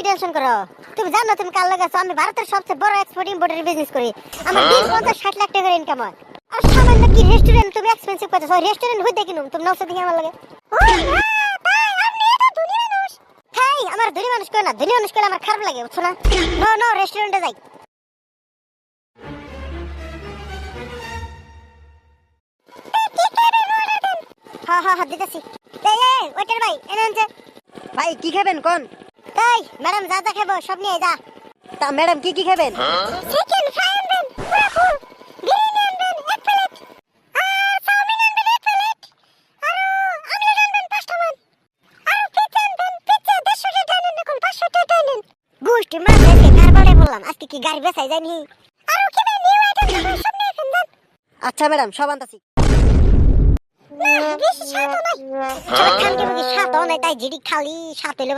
Tension করো? তুমি জানো তুমি কাল লাগাছো আমি ভারতের সবচেয়ে বড় এক্সপোর্ট ইম্পোর্টের বিজনেস করি। আমার দিন 50-60 লাখ টাকার ইনকাম হয়। আর সামান্য কি রেস্টুরেন্ট তুমি এক্সপেন্সিভ করতেছো? রেস্টুরেন্ট হইতে কিনুম তুমি নৌসা দেখি আমার লাগে। ও না তাই আপনি এত ধনী মানুষ। তাই আমার ধনী মানুষ কই না, ধনী মানুষ কইলে আমার খারাপ লাগে বুঝছো না? নো নো রেস্টুরেন্টে যাই। হ্যাঁ হ্যাঁ হ্যাঁ দিতেছি। এই ওয়েটার ভাই এনে আনছে। ভাই কি খাবেন কোন? তাই ম্যাডাম যা যা খাবো সব নিয়ে যা। তা ম্যাডাম কি খাবেন? চিকেন ফ্রাই আনবেন পুরো ফুল, বিরিয়ানি আনবেন এক প্লেট, আর চাউমিন আনবেন এক প্লেট, আর আমলেট আনবেন 5টা মান, আর পিৎজা আনবেন, পিৎজা 150 টাকা আনেন এখন 500 টাকা আনেন। গুষ্টি মাছ আজকে কারবারে বললাম আজকে কি গাড়ি বেচাই যায়নি। আর কি ভাই নিউ আইটেম সব নিয়ে ফেন যান। আচ্ছা ম্যাডাম সব আনতাছি। না বেশি স্বাদও নাই। সব খান কি স্বাদও নাই তাই জিডি খালি স্বাদ হইলে